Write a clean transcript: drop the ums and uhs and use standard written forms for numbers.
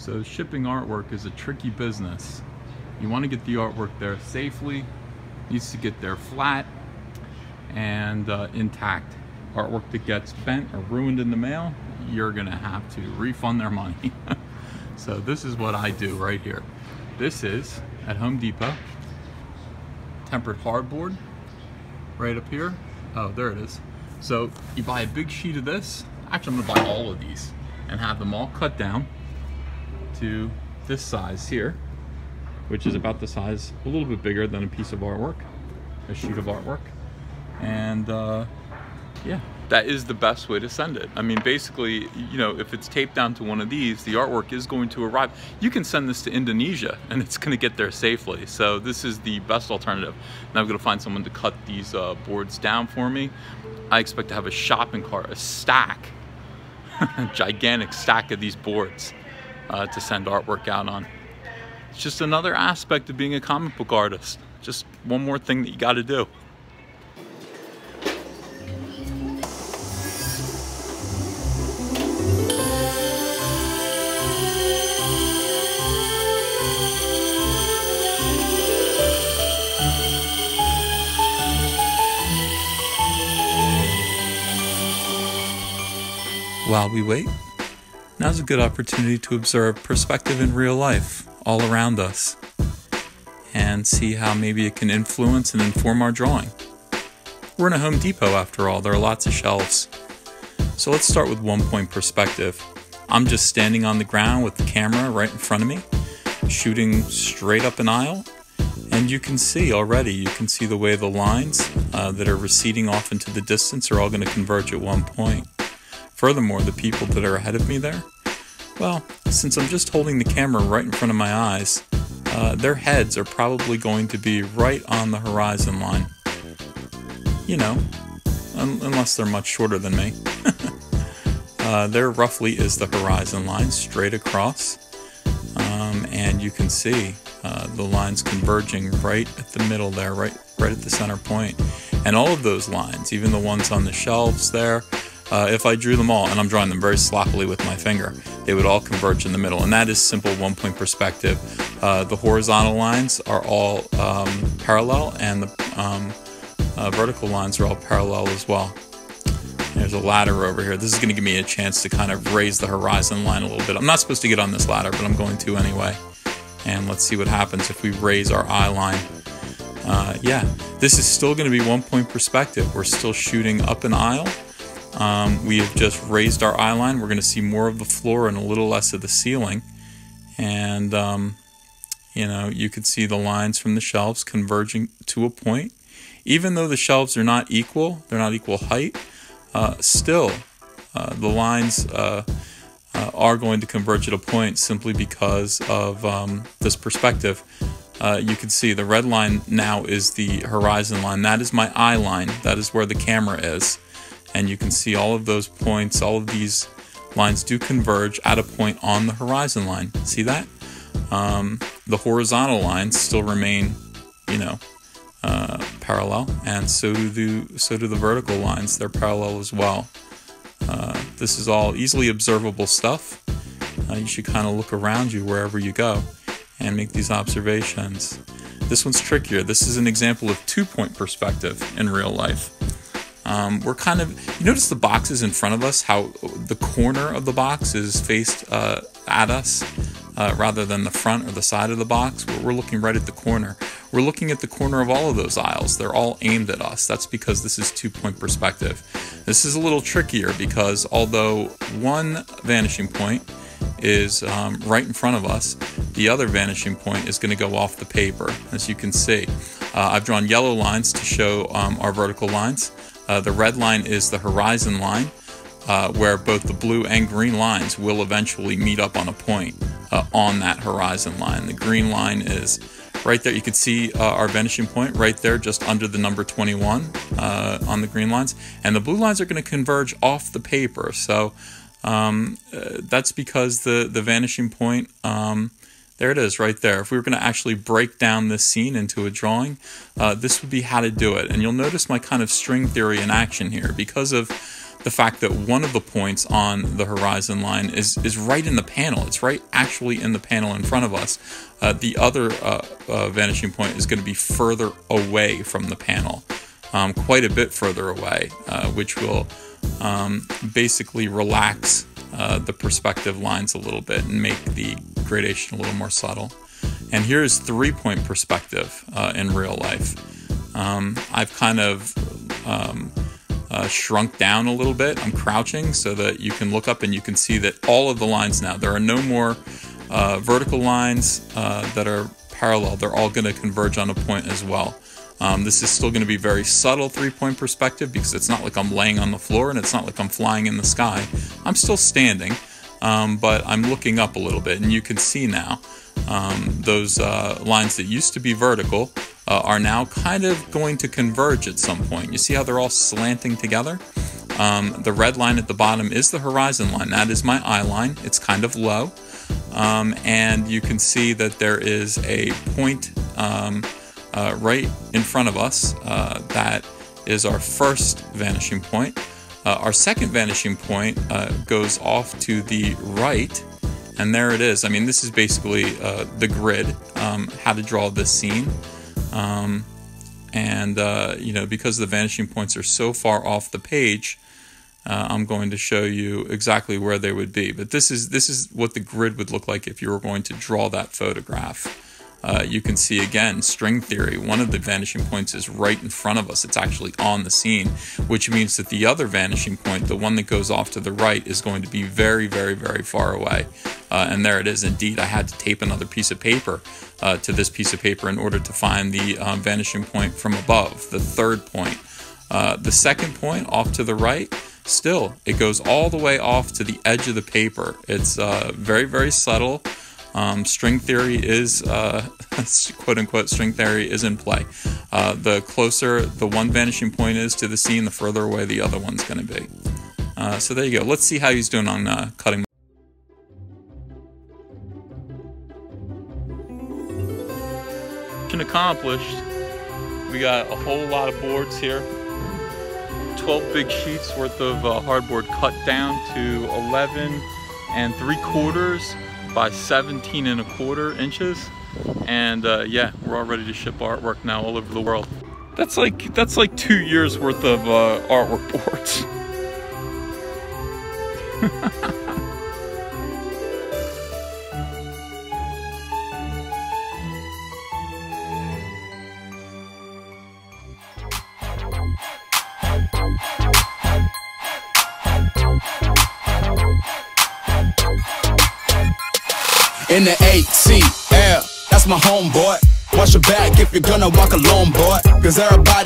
So shipping artwork is a tricky business. You want to get the artwork there safely, needs to get there flat and intact. Artwork that gets bent or ruined in the mail, you're gonna have to refund their money. So this is what I do right here. This is at Home Depot, tempered hardboard, right up here. Oh, there it is. So you buy a big sheet of this. Actually, I'm gonna buy all of these and have them all cut down to this size here, which is about the size, a little bit bigger than a piece of artwork, a sheet of artwork. And yeah, that is the best way to send it. I mean, basically, you know, if it's taped down to one of these, the artwork is going to arrive. You can send this to Indonesia and it's gonna get there safely. So this is the best alternative. Now I'm gonna find someone to cut these boards down for me. I expect to have a shopping cart, a stack, a gigantic stack of these boards to send artwork out on. It's just another aspect of being a comic book artist. Just one more thing that you gotta do. While we wait, now's a good opportunity to observe perspective in real life all around us and see how maybe it can influence and inform our drawing. We're in a Home Depot after all, there are lots of shelves. So let's start with one-point perspective. I'm just standing on the ground with the camera right in front of me, shooting straight up an aisle, and you can see already, you can see the way the lines that are receding off into the distance are all going to converge at one point. Furthermore, the people that are ahead of me there, well, since I'm just holding the camera right in front of my eyes, their heads are probably going to be right on the horizon line. You know, unless they're much shorter than me. There roughly is the horizon line, straight across. And you can see the lines converging right at the middle there, right at the center point. And all of those lines, even the ones on the shelves there, if I drew them all, and I'm drawing them very sloppily with my finger, they would all converge in the middle, and that is simple one-point perspective. The horizontal lines are all parallel, and the vertical lines are all parallel as well. There's a ladder over here. This is going to give me a chance to kind of raise the horizon line a little bit. I'm not supposed to get on this ladder, but I'm going to anyway. And let's see what happens if we raise our eye line. Yeah, this is still going to be one-point perspective. We're still shooting up an aisle. We have just raised our eye line. We're going to see more of the floor and a little less of the ceiling. And, you know, you could see the lines from the shelves converging to a point. Even though the shelves are not equal, they're not equal height, still the lines are going to converge at a point simply because of this perspective. You can see the red line now is the horizon line. That is my eye line. That is where the camera is. And you can see all of those points, all of these lines do converge at a point on the horizon line. See that? The horizontal lines still remain, you know, parallel, and so do the vertical lines. They're parallel as well. This is all easily observable stuff. You should kind of look around you wherever you go and make these observations. This one's trickier. This is an example of two-point perspective in real life. We're kind of, you notice the boxes in front of us, how the corner of the box is faced at us rather than the front or the side of the box. We're looking right at the corner. We're looking at the corner of all of those aisles. They're all aimed at us. That's because this is two-point perspective. This is a little trickier because although one vanishing point is right in front of us, the other vanishing point is going to go off the paper, as you can see. I've drawn yellow lines to show our vertical lines. The red line is the horizon line, where both the blue and green lines will eventually meet up on a point on that horizon line. The green line is right there. You can see our vanishing point right there, just under the number 21 on the green lines. And the blue lines are going to converge off the paper. So that's because the vanishing point, there it is right there. If we were going to actually break down this scene into a drawing, this would be how to do it. And you'll notice my kind of string theory in action here. Because of the fact that one of the points on the horizon line is right in the panel. It's right actually in the panel in front of us. The other vanishing point is going to be further away from the panel, quite a bit further away, which will basically relax the perspective lines a little bit and make the gradation a little more subtle. And here's 3-point perspective in real life. I've kind of shrunk down a little bit. I'm crouching so that you can look up and you can see that all of the lines now, there are no more vertical lines that are parallel. They're all going to converge on a point as well. This is still going to be very subtle 3-point perspective because it's not like I'm laying on the floor and it's not like I'm flying in the sky. I'm still standing, but I'm looking up a little bit, and you can see now those lines that used to be vertical are now kind of going to converge at some point. You see how they're all slanting together? The red line at the bottom is the horizon line. That is my eye line. It's kind of low. And you can see that there is a point right in front of us. That is our first vanishing point. Our second vanishing point goes off to the right, and there it is. I mean, this is basically the grid, how to draw this scene. You know, because the vanishing points are so far off the page, I'm going to show you exactly where they would be. But this is what the grid would look like if you were going to draw that photograph. You can see again, string theory, one of the vanishing points is right in front of us. It's actually on the scene, which means that the other vanishing point, the one that goes off to the right, is going to be very, very, very far away. And there it is. Indeed, I had to tape another piece of paper to this piece of paper in order to find the vanishing point from above, the third point. The second point off to the right, still, it goes all the way off to the edge of the paper. It's very, very subtle. String theory is, quote-unquote, string theory is in play. The closer the one vanishing point is to the scene, the further away the other one's going to be. So there you go. Let's see how he's doing on cutting. Mission accomplished. We got a whole lot of boards here. 12 big sheets worth of hardboard cut down to 11 3/4 by 17 1/4 inches, and yeah, we're all ready to ship artwork now all over the world. That's like 2 years worth of artwork boards. In the ATL, that's my homeboy. Watch your back if you're gonna walk alone, boy. Cause everybody